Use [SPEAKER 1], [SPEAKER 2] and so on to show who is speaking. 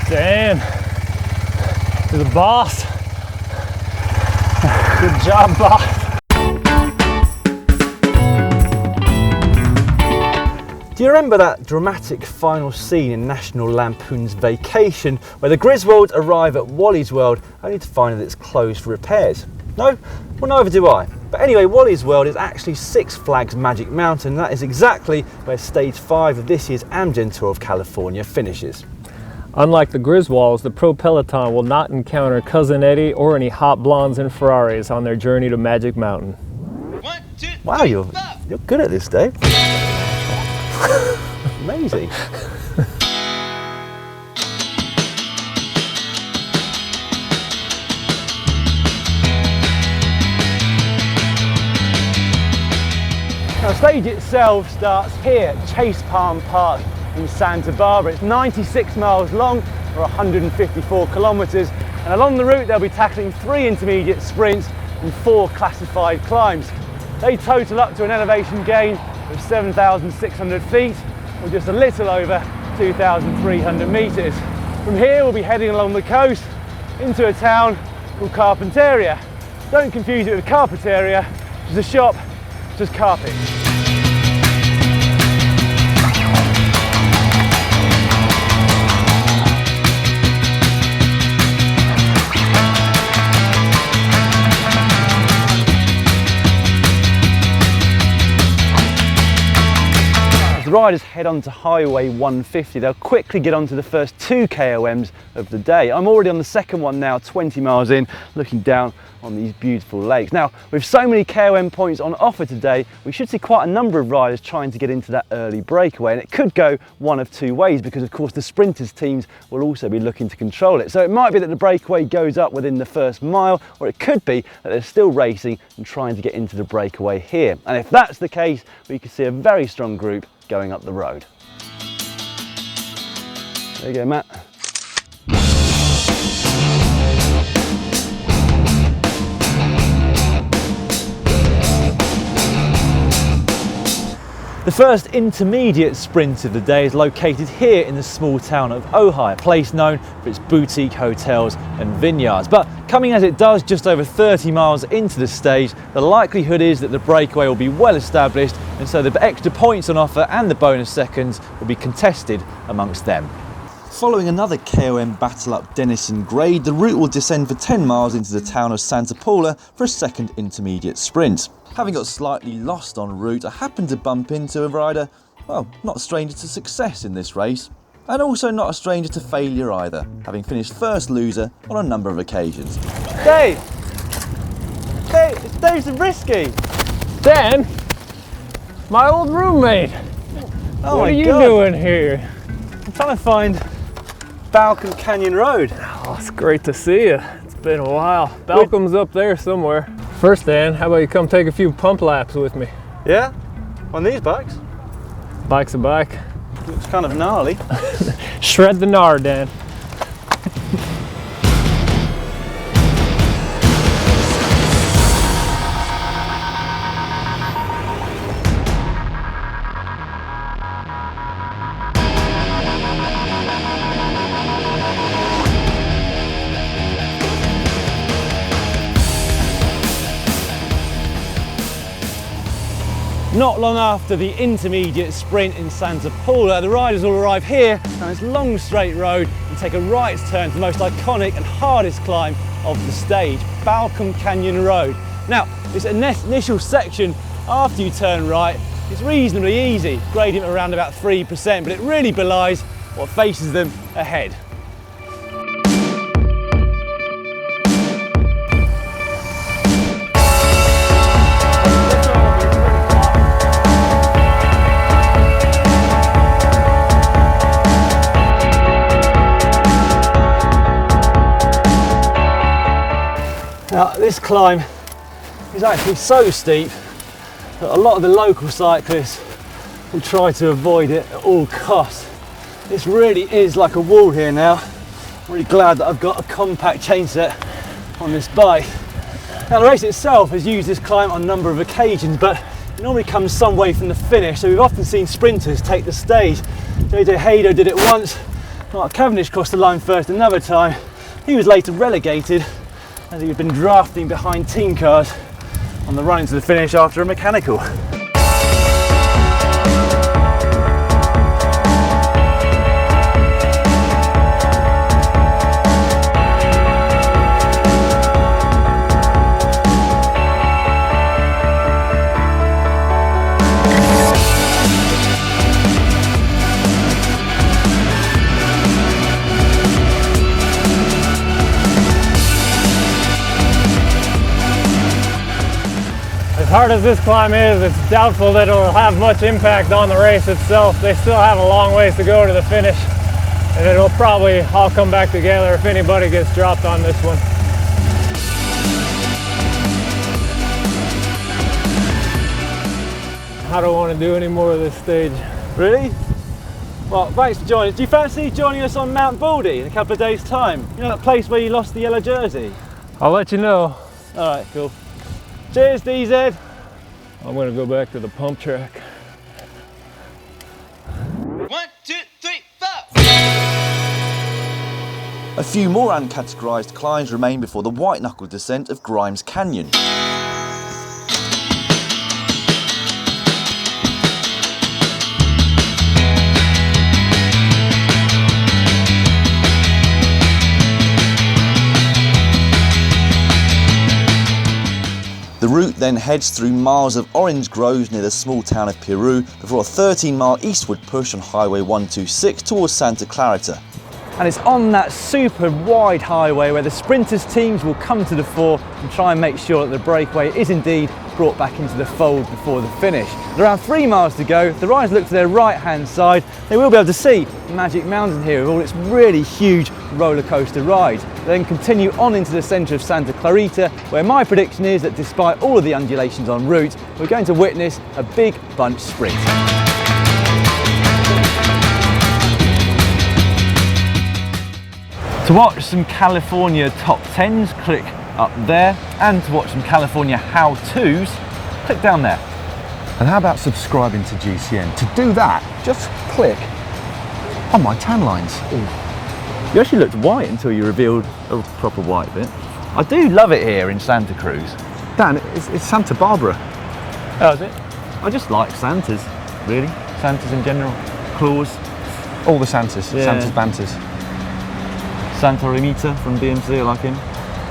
[SPEAKER 1] Dan, you're the boss. Good job, boss.
[SPEAKER 2] Do you remember that dramatic final scene in National Lampoon's Vacation where the Griswolds arrive at Wally's World only to find that it's closed for repairs? No? Well, neither do I. But anyway, Wally's World is actually Six Flags Magic Mountain, and that is exactly where Stage 5 of this year's Amgen Tour of California finishes.
[SPEAKER 1] Unlike the Griswolds, the Pro Peloton will not encounter Cousin Eddie or any hot blondes and Ferraris on their journey to Magic Mountain.
[SPEAKER 3] 1, 2,
[SPEAKER 2] Wow,
[SPEAKER 3] 3,
[SPEAKER 2] you're good at this, Dave. Amazing.
[SPEAKER 4] Now, the stage itself starts here at Chase Palm Park in Santa Barbara. It's 96 miles long, or 154 kilometers, and along the route they'll be tackling 3 intermediate sprints and 4 classified climbs. They total up to an elevation gain of 7,600 feet, or just a little over 2,300 meters. From here we'll be heading along the coast into a town called Carpinteria. Don't confuse it with Carpinteria, which is a shop that does carpet. Riders head on to Highway 150. They'll quickly get onto the first 2 KOMs of the day. I'm already on the second one now, 20 miles in, looking down on these beautiful lakes. Now, with so many KOM points on offer today, we should see quite a number of riders trying to get into that early breakaway, and it could go one of 2 ways because, of course, the sprinters teams will also be looking to control it. So it might be that the breakaway goes up within the first mile, or it could be that they're still racing and trying to get into the breakaway here. And if that's the case, we could see a very strong group going up the road. There you go, Matt.
[SPEAKER 2] The first intermediate sprint of the day is located here in the small town of Ojai, a place known for its boutique hotels and vineyards. But coming as it does just over 30 miles into the stage, the likelihood is that the breakaway will be well established, and so the extra points on offer and the bonus seconds will be contested amongst them. Following another KOM battle up Denison Grade, the route will descend for 10 miles into the town of Santa Paula for a second intermediate sprint. Having got slightly lost en route, I happened to bump into a rider, well, not a stranger to success in this race, and also not a stranger to failure either, having finished first loser on a number of occasions.
[SPEAKER 4] Dave! It's Dave Zabriskie!
[SPEAKER 1] Dan, my old roommate.
[SPEAKER 4] Oh,
[SPEAKER 1] what are you
[SPEAKER 4] God.
[SPEAKER 1] doing here?
[SPEAKER 4] I'm trying to find Balcom Canyon Road.
[SPEAKER 1] Oh, it's great to see you. It's been a while. Balcom's up there somewhere. First, Dan, how about you come take a few pump laps with me?
[SPEAKER 4] Yeah? On these bikes?
[SPEAKER 1] Bike's a bike.
[SPEAKER 4] Looks kind of gnarly.
[SPEAKER 1] Shred the gnar, Dan.
[SPEAKER 4] Not long after the intermediate sprint in Santa Paula, the riders will arrive here on this long straight road and take a right turn to the most iconic and hardest climb of the stage, Balcom Canyon Road. Now, this initial section after you turn right is reasonably easy, gradient around about 3%, but it really belies what faces them ahead. Now, this climb is actually so steep that a lot of the local cyclists will try to avoid it at all costs. This really is like a wall here now. I'm really glad that I've got a compact chainset on this bike. Now, the race itself has used this climb on a number of occasions, but it normally comes some way from the finish, so we've often seen sprinters take the stage. JJ Haydo did it once, Mark Cavendish crossed the line first another time. He was later relegated as he had been drafting behind team cars on the run into the finish after a mechanical.
[SPEAKER 1] As hard as this climb is, it's doubtful that it'll have much impact on the race itself. They still have a long ways to go to the finish, and it'll probably all come back together if anybody gets dropped on this one. I don't want to do any more of this stage.
[SPEAKER 4] Really? Well, thanks for joining us. Do you fancy joining us on Mount Baldy in a couple of days' time? You know that place where you lost the yellow jersey?
[SPEAKER 1] I'll let you know.
[SPEAKER 4] All right, cool. Cheers, DZ.
[SPEAKER 1] I'm going to go back to the pump track.
[SPEAKER 3] 1, 2, 3, 4.
[SPEAKER 5] A few more uncategorised climbs remain before the white-knuckle descent of Grimes Canyon. The route then heads through miles of orange groves near the small town of Peru before a 13-mile eastward push on Highway 126 towards Santa Clarita.
[SPEAKER 4] And it's on that super wide highway where the sprinters teams will come to the fore and try and make sure that the breakaway is indeed brought back into the fold before the finish. With around 3 miles to go, if the riders look to their right hand side, they will be able to see Magic Mountain here with all its really huge roller coaster rides. Then continue on into the centre of Santa Clarita, where my prediction is that despite all of the undulations en route, we're going to witness a big bunch sprint. To watch some California top 10s, click up there, and to watch some California how-tos, click down there.
[SPEAKER 6] And how about subscribing to GCN? To do that, just click on my tan lines.
[SPEAKER 4] You actually looked white until you revealed a proper white bit. I do love it here in Santa Cruz.
[SPEAKER 6] Dan, it's Santa Barbara.
[SPEAKER 4] Oh, is it? I just like Santas, really. Santas in general. Claus.
[SPEAKER 6] All the Santas,
[SPEAKER 4] Yeah.
[SPEAKER 6] Santa's banters.
[SPEAKER 4] Santa Remita from BMC, I like him.